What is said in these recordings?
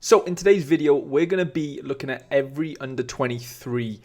So in today's video, we're going to be looking at every under-23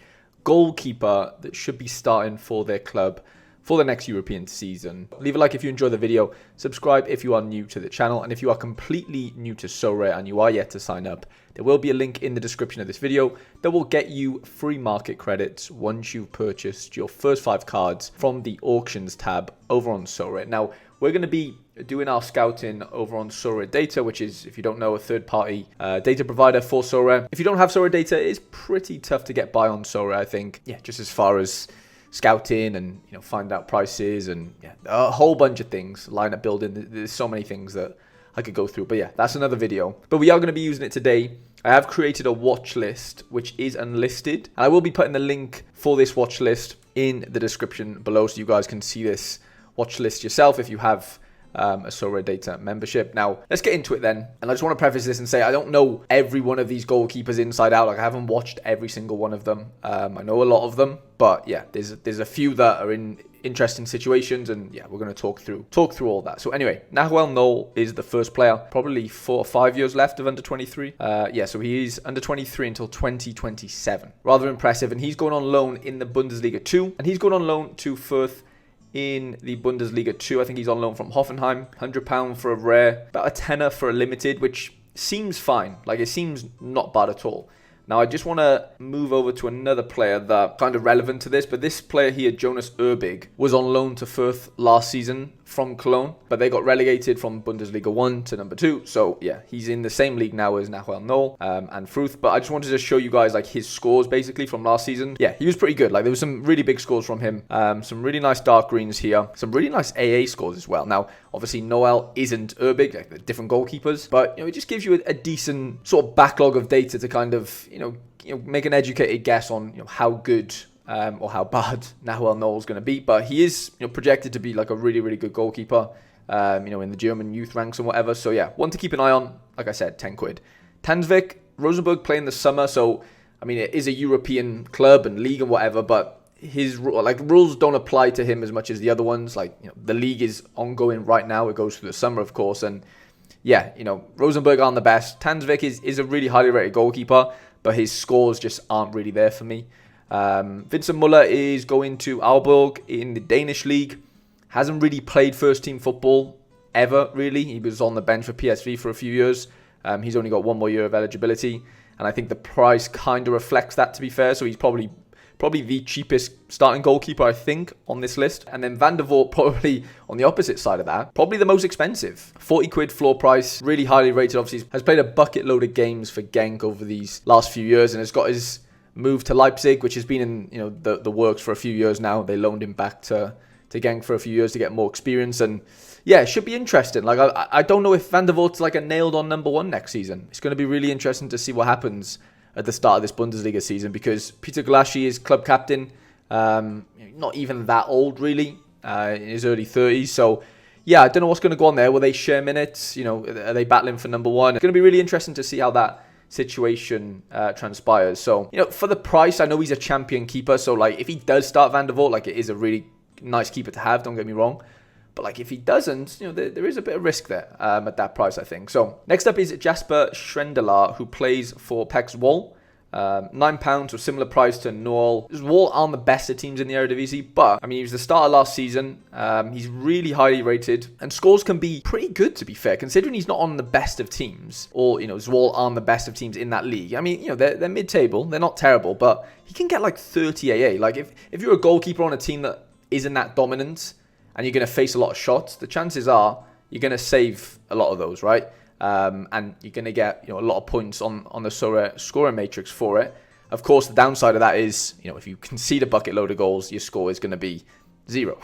goalkeeper that should be starting for their club for the next European season. Leave a like if you enjoy the video, subscribe if you are new to the channel, and if you are completely new to Sorare and you are yet to sign up, there will be a link in the description of this video that will get you free market credits once you've purchased your first 5 cards from the auctions tab over on Sorare. Now, we're going to be doing our scouting over on Sorare Data, which is, if you don't know, a third-party data provider for Sorare. If you don't have Sorare Data, it's pretty tough to get by on Sorare, I think. Yeah, just as far as scouting and find out prices and a whole bunch of things, lineup building. There's so many things that I could go through, but yeah, that's another video. But we are going to be using it today. I have created a watch list which is unlisted, and I will be putting the link for this watch list in the description below so you guys can see this watch list yourself if you have a Sorare Data membership. Now, let's get into it then. And I just want to preface this and say I don't know every one of these goalkeepers inside out. Like, I haven't watched every single one of them. I know a lot of them, but yeah, there's a few that are in interesting situations, and yeah, we're going to talk through all that. So anyway, Nahuel Knoll is the first player, probably 4 or 5 years left of under 23. Yeah, so he is under 23 until 2027. Rather impressive, and he's going on loan in the Bundesliga 2, and he's going on loan to Fürth in the Bundesliga 2. I think he's on loan from Hoffenheim. £100 for a rare, about a tenner for a limited, which seems fine. Like, it seems not bad at all. Now, I just want to move over to another player that kind of relevant to this, but this player here, Jonas Erbig, was on loan to Fürth last season from Cologne, but they got relegated from Bundesliga 1 to number 2. So yeah, he's in the same league now as Nahuel Knoll and Fürth. But I just wanted to show you guys like his scores basically from last season. Yeah, he was pretty good. Like, there was some really big scores from him. Some really nice dark greens here. Some really nice AA scores as well. Now, obviously Noel isn't Erbig, like the different goalkeepers, but it just gives you a decent sort of backlog of data to kind of make an educated guess on how good or how bad Nahuel Knoll is going to be. But he is projected to be like a really, really good goalkeeper, in the German youth ranks and whatever. So yeah, one to keep an eye on. Like I said, 10 quid. Tandvik, Rosenborg playing the summer. So, I mean, it is a European club and league and whatever, but his rules don't apply to him as much as the other ones. Like, the league is ongoing right now. It goes through the summer, of course. And yeah, Rosenborg aren't the best. Tandvik is a really highly rated goalkeeper, but his scores just aren't really there for me. Vincent Muller is going to Aalborg in the Danish league. Hasn't really played first team football ever, really. He was on the bench for PSV for a few years. He's only got 1 more year of eligibility, and I think the price kind of reflects that, to be fair. So he's probably the cheapest starting goalkeeper, I think, on this list. And then Vandevoordt, probably on the opposite side of that, probably the most expensive. 40 quid floor price, really highly rated. Obviously, has played a bucket load of games for Genk over these last few years, and has got his move to Leipzig, which has been in the works for a few years now. They loaned him back to Genk for a few years to get more experience, and yeah, it should be interesting. Like, I don't know if Vandevordt's like a nailed-on number 1 next season. It's going to be really interesting to see what happens at the start of this Bundesliga season, because Peter Gulaschi is club captain, not even that old really, in his early 30s. So yeah, I don't know what's going to go on there. Will they share minutes? Are they battling for number 1? It's going to be really interesting to see how that situation transpires. So for the price, I know he's a champion keeper, so like if he does start Vandevoordt, like, it is a really nice keeper to have, don't get me wrong. But like if he doesn't, there is a bit of risk there at that price, I think. So next up is Jasper Schrendelaar, who plays for PEC Zwolle. £9, so similar price to Noel. Zwolle aren't the best of teams in the Eredivisie, but I mean, he was the starter last season. He's really highly rated, and scores can be pretty good, to be fair, considering he's not on the best of teams, or Zwolle aren't the best of teams in that league. I mean, they're mid-table, they're not terrible, but he can get like 30 AA. Like if you're a goalkeeper on a team that isn't that dominant, and you're going to face a lot of shots, the chances are you're going to save a lot of those, right? And you're going to get a lot of points on the Sorare scoring matrix for it. Of course, the downside of that is, if you concede a bucket load of goals, your score is going to be 0,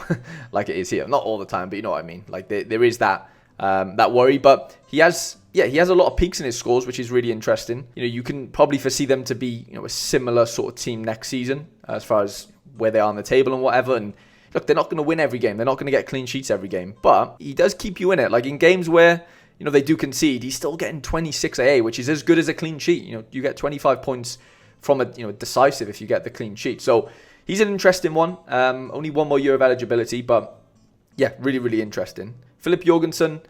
like it is here. Not all the time, but you know what I mean. Like there is that worry, but he has a lot of peaks in his scores, which is really interesting. You can probably foresee them to be a similar sort of team next season as far as where they are on the table and whatever. And look, they're not going to win every game. They're not going to get clean sheets every game. But he does keep you in it. Like in games where, they do concede, he's still getting 26 AA, which is as good as a clean sheet. You get 25 points from a, decisive if you get the clean sheet. So he's an interesting one. Only 1 more year of eligibility, but yeah, really, really interesting. Philip Jorgensen,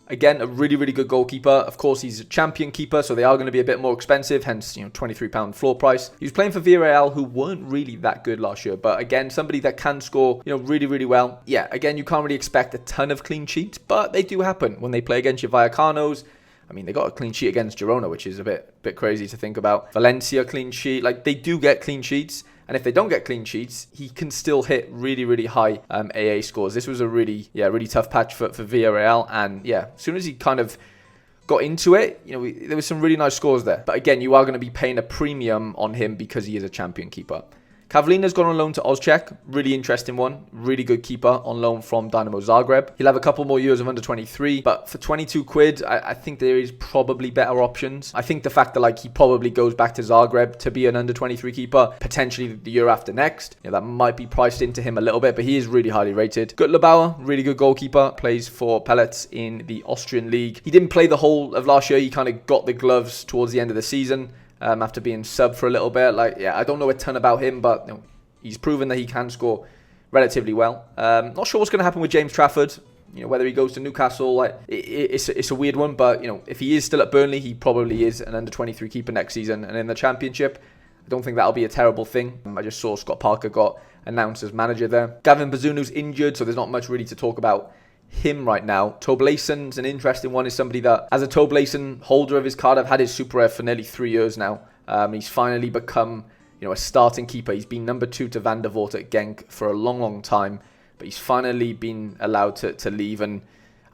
Again, a really, really good goalkeeper. Of course, he's a champion keeper, so they are going to be a bit more expensive, hence, £23 floor price. He was playing for Villarreal, who weren't really that good last year, but again, somebody that can score, really, really well. Yeah, again, you can't really expect a ton of clean sheets, but they do happen when they play against your Vallecanos. I mean, they got a clean sheet against Girona, which is a bit crazy to think about. Valencia clean sheet, like they do get clean sheets. And if they don't get clean sheets, he can still hit really, really high AA scores. This was a really tough patch for Villarreal. And yeah, as soon as he kind of got into it, there was some really nice scores there. But again, you are going to be paying a premium on him because he is a champion keeper. Cavallina's gone on loan to Ozchek. Really interesting one. Really good keeper on loan from Dynamo Zagreb. He'll have a couple more years of under 23, but for 22 quid, I think there is probably better options. I think the fact that he probably goes back to Zagreb to be an under 23 keeper, potentially the year after next, that might be priced into him a little bit, but he is really highly rated. Gutlebauer, really good goalkeeper, plays for Pellets in the Austrian league. He didn't play the whole of last year. He kind of got the gloves towards the end of the season. After being sub for a little bit. I don't know a ton about him, but he's proven that he can score relatively well. Not sure what's going to happen with James Trafford. Whether he goes to Newcastle, it's a weird one. But if he is still at Burnley, he probably is an under 23 keeper next season. And in the Championship, I don't think that'll be a terrible thing. I just saw Scott Parker got announced as manager there. Gavin Bazunu's injured, so there's not much really to talk about him right now. Toblason's an interesting one. Is somebody that, as a Toblason holder of his card, I've had his Super Rare for nearly 3 years now. He's finally become a starting keeper. He's been number 2 to Vandevoordt at Genk for a long, long time, but he's finally been allowed to leave. And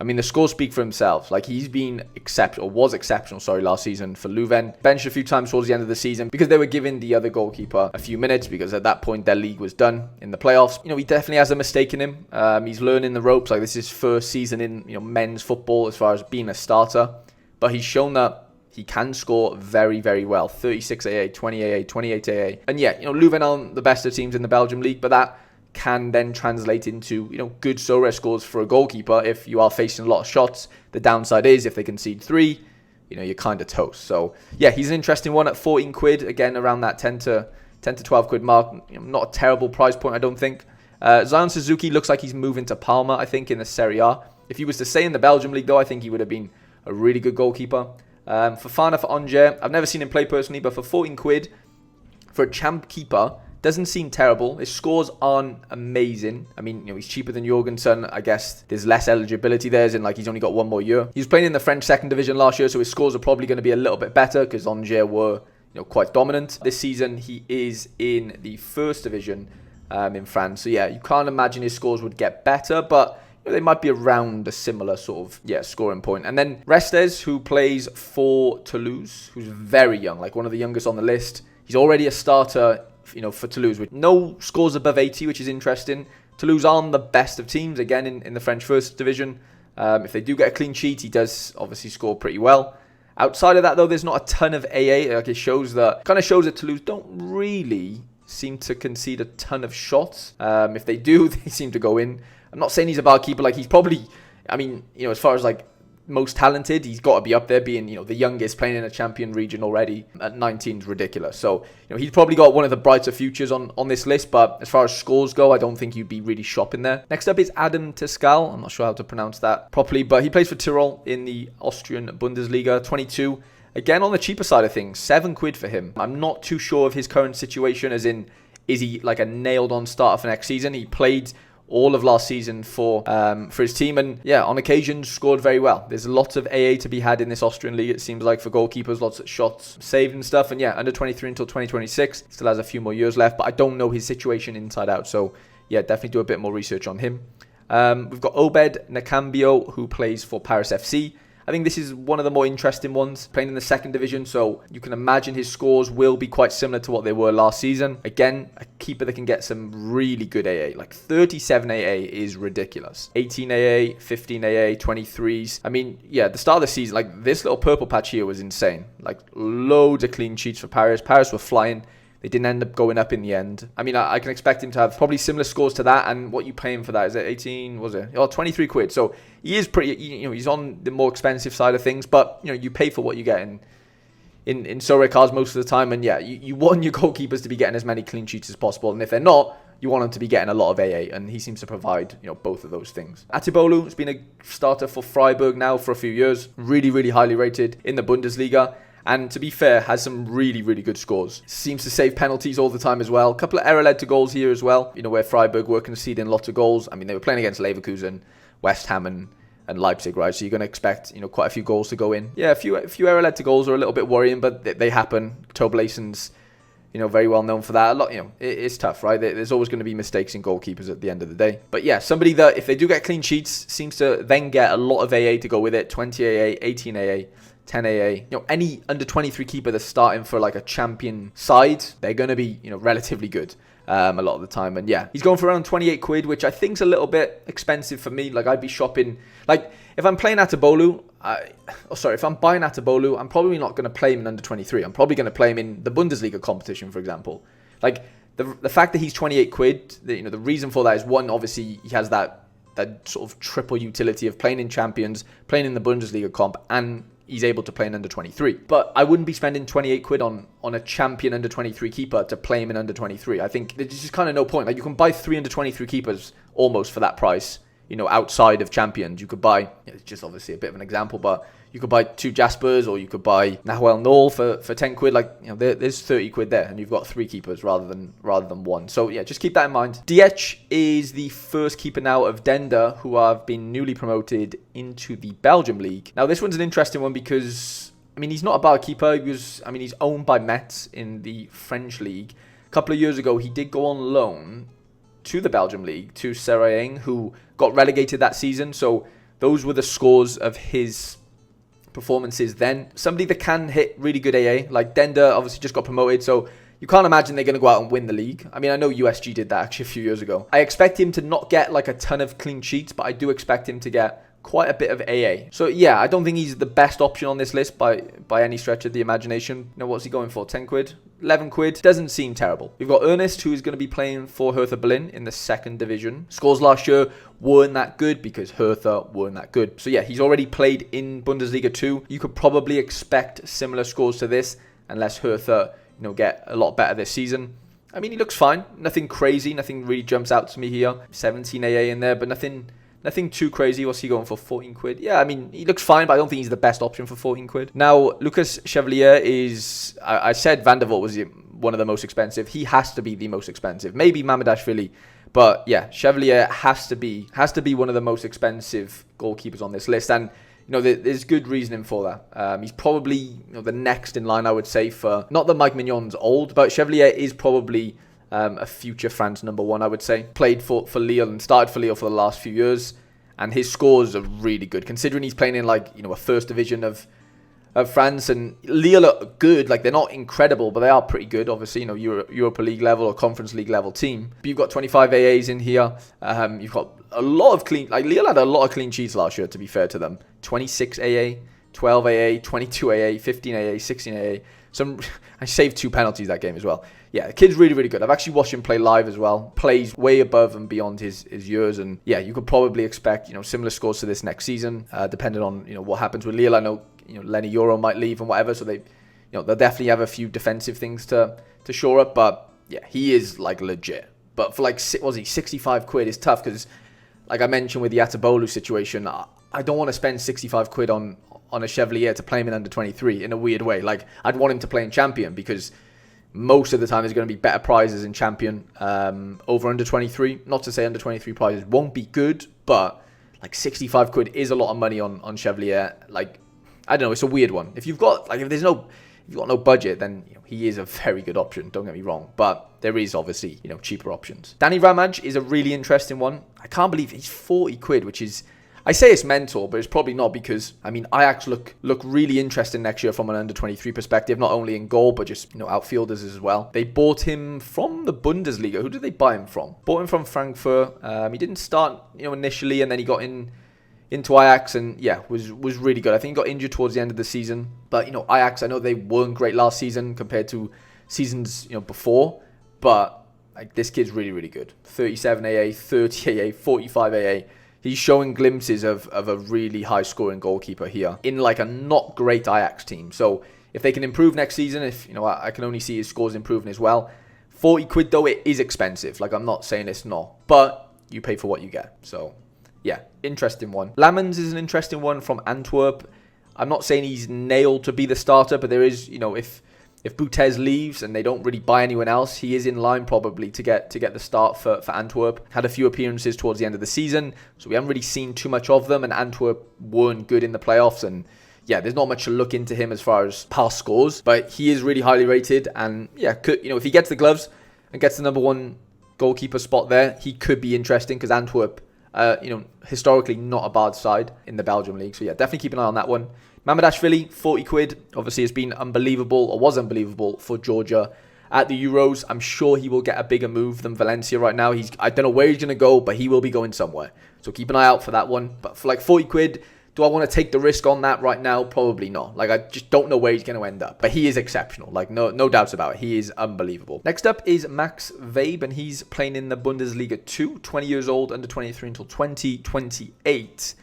I mean, the scores speak for themselves. He's been exceptional, last season for Leuven. Benched a few times towards the end of the season because they were giving the other goalkeeper a few minutes because at that point their league was done in the playoffs. He definitely has a mistake in him. He's learning the ropes. This is his first season in men's football as far as being a starter, but he's shown that he can score very, very well. 36 AA, 20 AA, 28 AA. And yeah, Leuven aren't the best of teams in the Belgian league, but that can then translate into, good Sorare scores for a goalkeeper if you are facing a lot of shots. The downside is if they concede 3, you're kind of toast. So yeah, he's an interesting one at 14 quid. Again, around that 10 to 12 quid mark. Not a terrible price point, I don't think. Zion Suzuki looks like he's moving to Parma, I think, in the Serie A. If he was to stay in the Belgian league, though, I think he would have been a really good goalkeeper. Fofana for Angers, I've never seen him play personally, but for 14 quid, for a champ keeper, doesn't seem terrible. His scores aren't amazing. I mean, he's cheaper than Jorgensen. I guess there's less eligibility there, as in he's only got 1 more year. He was playing in the French second division last year, so his scores are probably going to be a little bit better because Angers were quite dominant. This season, he is in the first division in France. So yeah, you can't imagine his scores would get better, but they might be around a similar sort of, scoring point. And then Restes, who plays for Toulouse, who's very young, one of the youngest on the list. He's already a starter, for Toulouse, with no scores above 80, which is interesting. Toulouse aren't the best of teams, again, in the French first division. If they do get a clean sheet, he does obviously score pretty well. Outside of that, though, there's not a ton of AA. It shows that Toulouse don't really seem to concede a ton of shots. If they do, they seem to go in. I'm not saying he's a bad keeper. He's probably, as far as most talented, he's got to be up there, being the youngest, playing in a champion region already at 19 is ridiculous. So he's probably got one of the brighter futures on this list, but as far as scores go, I don't think you'd be really shopping there. Next up is Adam Tiscal. I'm not sure how to pronounce that properly, but he plays for Tyrol in the Austrian Bundesliga. 22, again on the cheaper side of things, 7 quid for him. I'm not too sure of his current situation, as in, is he a nailed on starter for next season? He played all of last season for his team, and yeah, on occasion scored very well. There's lots of AA to be had in this Austrian league, it seems like, for goalkeepers, lots of shots saved and stuff. And yeah, under 23 until 2026, still has a few more years left, but I don't know his situation inside out, so yeah, definitely do a bit more research on him. We've got Obed Nakambio, who plays for Paris FC. I think this is one of the more interesting ones, playing in the second division, so you can imagine his scores will be quite similar to what they were last season. Again, a keeper that can get some really good AA, 37 AA is ridiculous. 18 AA, 15 AA, 23s. I mean, yeah, the start of the season, this little purple patch here was insane. Loads of clean sheets for Paris. Paris were flying. They didn't end up going up in the end. I mean, I can expect him to have probably similar scores to that. And what you pay him for that, is it 18? Was it? 23 quid. So he is pretty, he's on the more expensive side of things. But, you pay for what you get in Sorare cards most of the time. And yeah, you want your goalkeepers to be getting as many clean sheets as possible. And if they're not, you want him to be getting a lot of AA, and he seems to provide, both of those things. Atibolu has been a starter for Freiburg now for a few years. Really, really highly rated in the Bundesliga. And to be fair, has some really, really good scores. Seems to save penalties all the time as well. A couple of error-led to goals here as well. Where Freiburg were conceding lots of goals. I mean, they were playing against Leverkusen, West Ham and Leipzig, right? So you're going to expect, quite a few goals to go in. Yeah, a few error-led to goals are a little bit worrying, but they happen. Toblason's, very well known for that. A lot, it's tough, right? There's always going to be mistakes in goalkeepers at the end of the day. But yeah, somebody that, if they do get clean sheets, seems to then get a lot of AA to go with it. 20 AA, 18 AA. 10 AA, any under 23 keeper that's starting for like a champion side, they're going to be, relatively good a lot of the time. And yeah, he's going for around 28 quid, which I think's a little bit expensive for me. Like, I'd be shopping, like, if I'm playing Atibolu, if I'm buying Atibolu, I'm probably not going to play him in under 23. I'm probably going to play him in the Bundesliga competition, for example. Like, the fact that he's 28 quid, the reason for that is, one, obviously he has that sort of triple utility of playing in champions, playing in the Bundesliga comp, and he's able to play in under 23. But I wouldn't be spending 28 quid on a champion under 23 keeper to play him in under 23. I think there's just kind of no point. Like, you can buy 3 under 23 keepers almost for that price, outside of champions. You could buy, it's just obviously a bit of an example, but you could buy 2 Jaspers, or you could buy Nahuel Knoll for 10 quid. Like, there's 30 quid there, and you've got 3 keepers rather than 1. So yeah, just keep that in mind. Diech is the first keeper now of Dender, who have been newly promoted into the Belgian league. Now, this one's an interesting one because, he's not a bad keeper. He's owned by Metz in the French league. A couple of years ago, he did go on loan to the Belgian league, to Sorare, who got relegated that season. So those were the scores of his performances then. Somebody that can hit really good AA, like Dender obviously just got promoted, so you can't imagine they're going to go out and win the league. I know USG did that actually a few years ago. I expect him to not get like a ton of clean sheets, but I do expect him to get quite a bit of AA. So yeah, I don't think he's the best option on this list by any stretch of the imagination. What's he going for? 10 quid? 11 quid? Doesn't seem terrible. We've got Ernest, who is going to be playing for Hertha Berlin in the 2nd division. Scores last year weren't that good because Hertha weren't that good. So yeah, he's already played in Bundesliga 2. You could probably expect similar scores to this unless Hertha, get a lot better this season. He looks fine. Nothing crazy. Nothing really jumps out to me here. 17 AA in there, but nothing too crazy. What's he going for? 14 quid? Yeah, he looks fine, but I don't think he's the best option for 14 quid. Now, Lucas Chevalier is... I said Vandevoordt was one of the most expensive. He has to be the most expensive. Maybe Mamadashvili. But yeah, Chevalier has to be one of the most expensive goalkeepers on this list. And, there's good reasoning for that. He's probably the next in line, I would say, for... Not that Mike Mignon's old, but Chevalier is probably... a future France number 1, I would say. Played for Lille and started for Lille for the last few years, and his scores are really good considering he's playing in a first division of France. And Lille are good, they're not incredible, but they are pretty good. Obviously, Europa League level or Conference League level team. But you've got 25 AAs in here. You've got a lot of clean. Lille had a lot of clean sheets last year. To be fair to them, 26 AA, 12 AA, 22 AA, 15 AA, 16 AA. I saved 2 penalties that game as well. Yeah, the kid's really, really good. I've actually watched him play live as well. Plays way above and beyond his years. And yeah, you could probably expect, similar scores to this next season, depending on, what happens with Lille. I know, Lenny Euro might leave and whatever. So they'll definitely have a few defensive things to shore up. But yeah, he is legit. But for 65 quid is tough because, like I mentioned with the Atibolu situation, I don't want to spend 65 quid on a Chevalier to play him in under 23 in a weird way. I'd want him to play in champion because most of the time there's going to be better prizes in champion over under 23. Not to say under 23 prizes won't be good, but 65 quid is a lot of money on Chevalier. I don't know, it's a weird one. If you've got if you've got no budget, then he is a very good option, don't get me wrong, but there is obviously cheaper options. Danny Ramage is a really interesting one. I can't believe he's 40 quid, which is, I say it's mental, but it's probably not because, Ajax look really interesting next year from an under-23 perspective, not only in goal, but just, outfielders as well. They bought him from the Bundesliga. Who did they buy him from? Bought him from Frankfurt. He didn't start, initially, and then he got into Ajax and, yeah, was really good. I think he got injured towards the end of the season. But, Ajax, I know they weren't great last season compared to seasons, before, but, this kid's really, really good. 37 AA, 30 AA, 45 AA. He's showing glimpses of a really high-scoring goalkeeper here in a not great Ajax team. So if they can improve next season, I can only see his scores improving as well. 40 quid though, it is expensive. Like, I'm not saying it's not, but you pay for what you get. So yeah, interesting one. Lammens is an interesting one from Antwerp. I'm not saying he's nailed to be the starter, but there is, you know, if Boutez leaves and they don't really buy anyone else, he is in line probably to get the start for Antwerp. Had a few appearances towards the end of the season, so we haven't really seen too much of them, and Antwerp weren't good in the playoffs, and yeah, there's not much to look into him as far as past scores, but he is really highly rated, and yeah, you know, if he gets the gloves and gets the #1 goalkeeper spot there, he could be interesting, because Antwerp, you know, historically not a bad side in the Belgian league, so yeah, definitely keep an eye on that one. Mamardashvili, 40 quid. Obviously, has been unbelievable, or was unbelievable, for Georgia at the Euros. I'm sure he will get a bigger move than Valencia right now. I don't know where he's going to go, but he will be going somewhere. So keep an eye out for that one. But for like 40 quid, do I want to take the risk on that right now? Probably not. Like, I just don't know where he's going to end up. But he is exceptional. Like, no doubts about it. He is unbelievable. Next up is Max Weib, and he's playing in the Bundesliga 2. 20 years old, under 23 until 2028.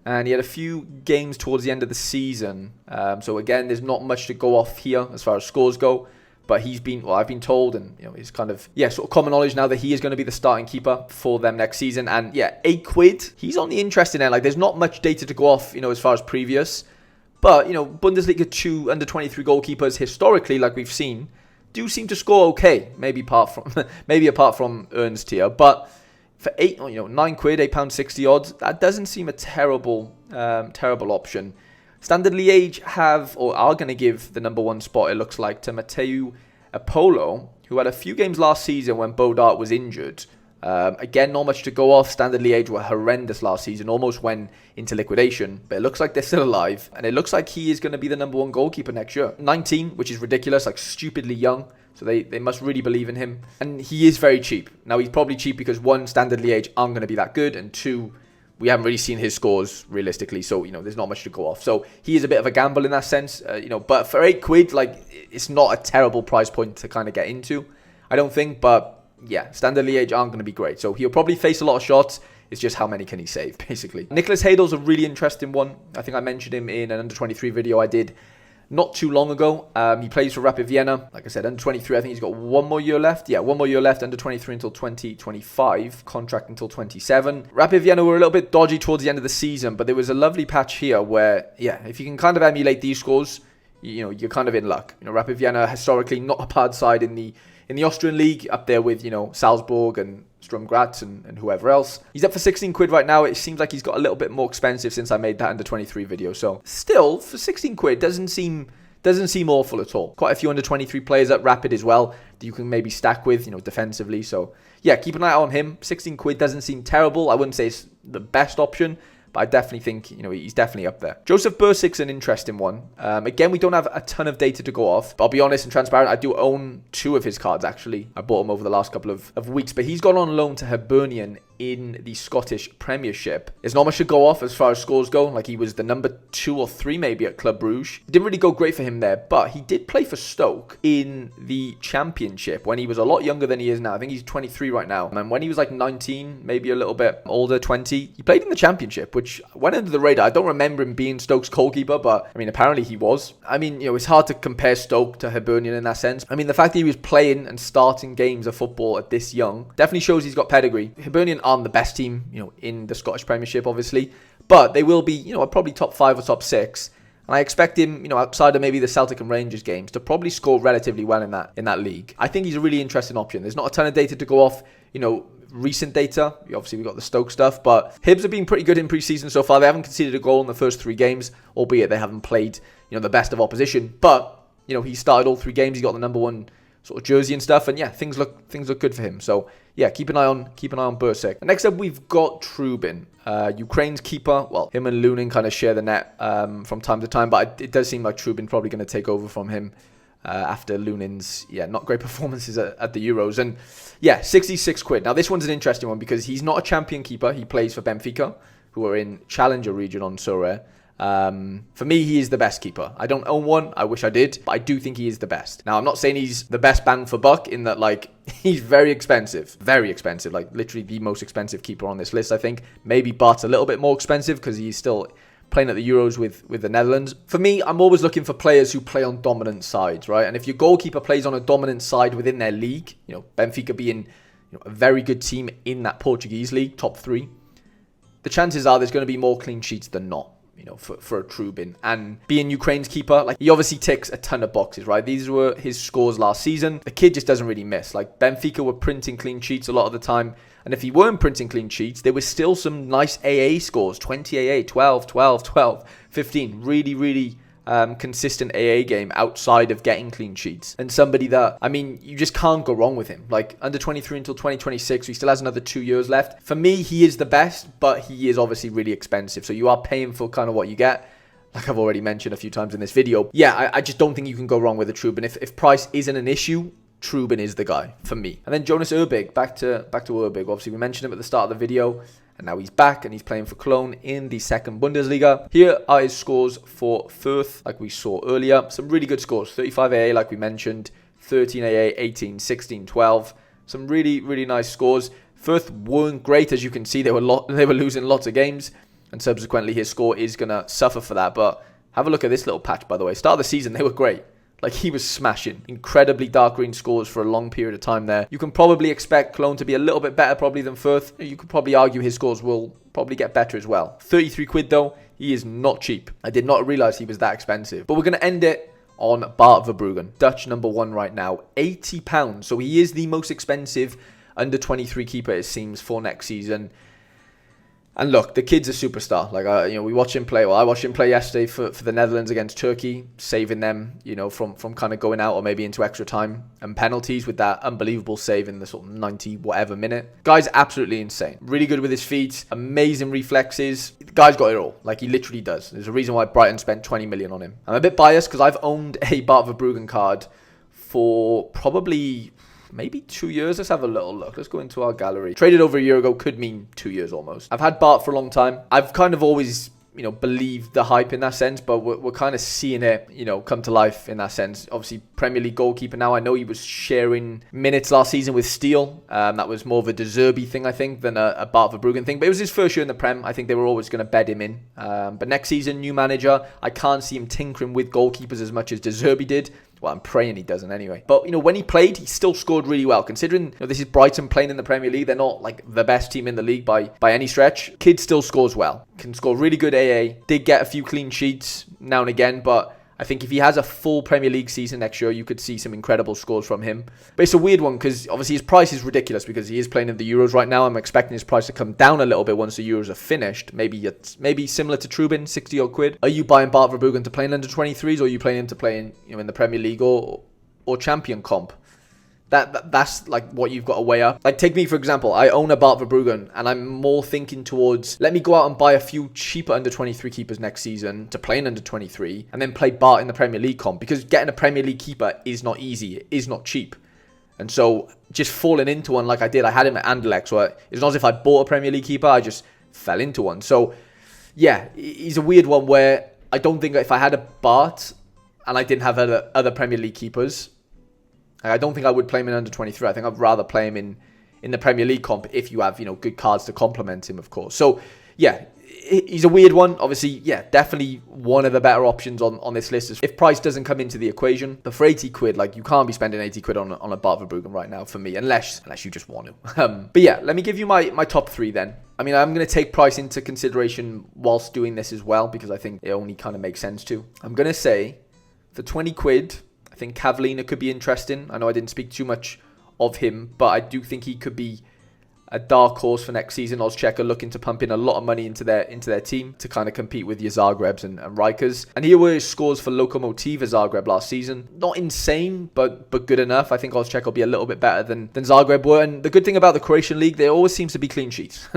And he had a few games towards the end of the season. So again, there's not much to go off here as far as scores go. But he's been, well, I've been told, and you know, it's kind of, yeah, sort of common knowledge now that he is going to be the starting keeper for them next season. And yeah, 8 quid. He's on the interesting end. Like, there's not much data to go off, you know, as far as previous. But, you know, Bundesliga 2 under 23 goalkeepers historically, like we've seen, do seem to score okay. Maybe apart from Ernst here, but for 9 quid, £8.60 odds, that doesn't seem a terrible option. Standard Liège are going to give the #1 spot, it looks like, to Mateu Apollo, who had a few games last season when Bodart was injured. Again, not much to go off. Standard Liège were horrendous last season, almost went into liquidation, but it looks like they're still alive, and it looks like he is going to be the #1 goalkeeper next year. 19, which is ridiculous, like stupidly young. So they must really believe in him. And he is very cheap. Now, he's probably cheap because, one, Standard Liège aren't going to be that good. And two, we haven't really seen his scores realistically. So, you know, there's not much to go off. So he is a bit of a gamble in that sense. You know, but for 8 quid, like, it's not a terrible price point to kind of get into, I don't think. But yeah, Standard Liège aren't going to be great. So he'll probably face a lot of shots. It's just how many can he save, basically. Nicholas Hadel's a really interesting one. I think I mentioned him in an under 23 video I did not too long ago. He plays for Rapid Vienna. Like I said, under 23, I think he's got 1 more year left. Yeah, 1 more year left, under 23 until 2025. Contract until 27. Rapid Vienna were a little bit dodgy towards the end of the season, but there was a lovely patch here where, yeah, if you can kind of emulate these scores, you know, you're kind of in luck. You know, Rapid Vienna, historically not a bad side in the Austrian league, up there with, you know, Salzburg and Sturm Graz and whoever else. He's up for 16 quid right now. It seems like he's got a little bit more expensive since I made that under 23 video. So still, for 16 quid, doesn't seem awful at all. Quite a few under 23 players at Rapid as well that you can maybe stack with, you know, defensively. So yeah, keep an eye on him. 16 quid doesn't seem terrible. I wouldn't say it's the best option, but I definitely think, you know, he's definitely up there. Joseph Bursik's an interesting one. Again, we don't have a ton of data to go off, but I'll be honest and transparent, I do own 2 of his cards, actually. I bought them over the last couple of weeks, but he's gone on loan to Hibernian in the Scottish Premiership. There's not much to go off as far as scores go. Like, he was the number 2 or 3 maybe at Club Brugge. It didn't really go great for him there, but he did play for Stoke in the Championship when he was a lot younger than he is now. I think he's 23 right now. And when he was like 19, maybe a little bit older, 20, he played in the Championship, which went under the radar. I don't remember him being Stoke's goalkeeper, but I mean, apparently he was. I mean, you know, it's hard to compare Stoke to Hibernian in that sense. I mean, the fact that he was playing and starting games of football at this young definitely shows he's got pedigree. Hibernian aren't the best team, you know, in the Scottish Premiership, obviously, but they will be, you know, probably top 5 or top 6. And I expect him, you know, outside of maybe the Celtic and Rangers games, to probably score relatively well in that league. I think he's a really interesting option. There's not a ton of data to go off, you know, recent data. Obviously, we've got the Stoke stuff, but Hibs have been pretty good in pre-season so far. They haven't conceded a goal in the first 3 games, albeit they haven't played, you know, the best of opposition. But, you know, he started all 3 games. He got the #1 sort of jersey and stuff, and yeah, things look good for him. So yeah, keep an eye on Bursik. Next up, we've got Trubin, Ukraine's keeper. Well, him and Lunin kind of share the net from time to time, but it does seem like Trubin probably going to take over from him after Lunin's not great performances at the Euros. And yeah, 66 quid. Now this one's an interesting one because he's not a champion keeper. He plays for Benfica, who are in Challenger region on Sorare. For me, he is the best keeper. I don't own one. I wish I did, but I do think he is the best. Now, I'm not saying he's the best bang for buck in that, like, he's very expensive, like literally the most expensive keeper on this list, I think. Maybe Bart's a little bit more expensive because he's still playing at the Euros with the Netherlands. For me, I'm always looking for players who play on dominant sides, right? And if your goalkeeper plays on a dominant side within their league, Benfica being a very good team in that Portuguese league, top 3, the chances are there's going to be more clean sheets than not, for a Trubin. And being Ukraine's keeper, like, he obviously ticks a ton of boxes, right? These were his scores last season. The kid just doesn't really miss. Like, Benfica were printing clean sheets a lot of the time. And if he weren't printing clean sheets, there was still some nice AA scores. 20 AA, 12, 12, 12, 15. Really, really consistent AA game outside of getting clean sheets. And somebody that, you just can't go wrong with him. Like, under 23 until 2026, he still has another 2 years left. For me, he is the best, but he is obviously really expensive. So you are paying for kind of what you get. Like I've already mentioned a few times in this video. Yeah, I just don't think you can go wrong with a Trubin. If price isn't an issue, Trubin is the guy for me. And then Jonas Urbig, back to Urbig. Obviously, we mentioned him at the start of the video, and now he's back and he's playing for Cologne in the second Bundesliga. Here are his scores for Fürth, like we saw earlier. Some really good scores. 35 AA, like we mentioned, 13 AA, 18, 16, 12. Some really, really nice scores. Fürth weren't great, as you can see. They were losing lots of games, and subsequently his score is going to suffer for that. But have a look at this little patch, by the way. Start of the season, they were great. Like, he was smashing. Incredibly dark green scores for a long period of time there. You can probably expect Cologne to be a little bit better probably than Fürth. You could probably argue his scores will probably get better as well. 33 quid though, he is not cheap. I did not realise he was that expensive. But we're going to end it on Bart Verbruggen. Dutch number 1 right now. £80. So he is the most expensive under 23 keeper, it seems, for next season. And look, the kid's a superstar. Like, we watch him play. Well, I watched him play yesterday for the Netherlands against Turkey, saving them, from kind of going out or maybe into extra time and penalties with that unbelievable save in the sort of 90 whatever minute. Guy's absolutely insane. Really good with his feet, amazing reflexes. The guy's got it all. Like, he literally does. There's a reason why Brighton spent 20 million on him. I'm a bit biased because I've owned a Bart Verbruggen card for probably maybe 2 years. Let's have a little look. Let's go into our gallery. Traded over a year ago, could mean 2 years almost. I've had Bart for a long time. I've kind of always, believed the hype in that sense, but we're kind of seeing it, come to life in that sense. Obviously, Premier League goalkeeper now. I know he was sharing minutes last season with Steele. That was more of a De Zerbi thing, I think, than a Bart Verbruggen thing. But it was his first year in the Prem. I think they were always going to bed him in. But next season, new manager. I can't see him tinkering with goalkeepers as much as De Zerbi did. Well, I'm praying he doesn't anyway. But, when he played, he still scored really well. Considering, this is Brighton playing in the Premier League. They're not, like, the best team in the league by any stretch. Kid still scores well. Can score really good AA. Did get a few clean sheets now and again. But I think if he has a full Premier League season next year, you could see some incredible scores from him. But it's a weird one because, obviously, his price is ridiculous because he is playing in the Euros right now. I'm expecting his price to come down a little bit once the Euros are finished. Maybe similar to Trubin, 60 odd quid. Are you buying Bart Verbruggen to play in under 23s, or are you playing him to play in the Premier League or champion comp? That's like what you've got to weigh up. Like, take me for example. I own a Bart Verbruggen, and I'm more thinking towards, let me go out and buy a few cheaper under 23 keepers next season to play in under 23, and then play Bart in the Premier League comp, because getting a Premier League keeper is not easy. It is not cheap. And so just falling into one like I did, I had him at Anderlecht, so it's not as if I bought a Premier League keeper, I just fell into one. So yeah, he's a weird one where I don't think if I had a Bart and I didn't have other Premier League keepers, I don't think I would play him in under 23. I think I'd rather play him in the Premier League comp if you have, good cards to complement him, of course. So, yeah, he's a weird one. Obviously, yeah, definitely one of the better options on this list if price doesn't come into the equation. But for 80 quid, like, you can't be spending 80 quid on a Bart Verbruggen right now for me, unless you just want to. But yeah, let me give you my top 3 then. I'm going to take price into consideration whilst doing this as well, because I think it only kind of makes sense to. I'm going to say, for 20 quid... I think Cavallina could be interesting. I know I didn't speak too much of him, but I do think he could be a dark horse for next season. Ozcheka looking to pump in a lot of money into their team to kind of compete with your Zagrebs and Rikers. And here were his scores for Lokomotiva Zagreb last season. Not insane, but good enough. I think Ozcheka will be a little bit better than Zagreb were. And the good thing about the Croatian league, there always seems to be clean sheets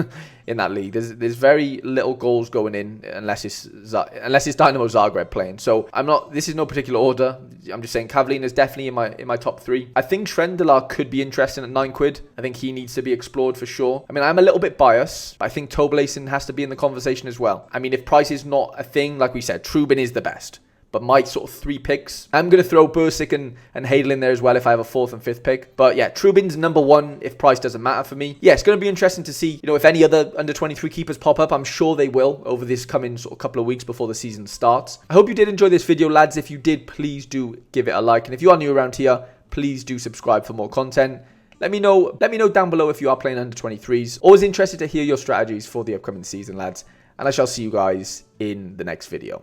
in that league. There's very little goals going in unless it's Dynamo Zagreb playing. So this is no particular order. I'm just saying Cavallina is definitely in my top 3. I think Schrendelar could be interesting at 9 quid. I think he needs to be explored for sure. I'm a little bit biased, but I think Tobelason has to be in the conversation as well. If price is not a thing, like we said, Trubin is the best. but my sort of 3 picks. I'm going to throw Bursic and Hadel in there as well if I have a 4th and 5th pick. But yeah, Trubin's number 1 if price doesn't matter for me. Yeah, it's going to be interesting to see, if any other under 23 keepers pop up. I'm sure they will over this coming sort of couple of weeks before the season starts. I hope you did enjoy this video, lads. If you did, please do give it a like. And if you are new around here, please do subscribe for more content. Let me know down below if you are playing under 23s. Always interested to hear your strategies for the upcoming season, lads. And I shall see you guys in the next video.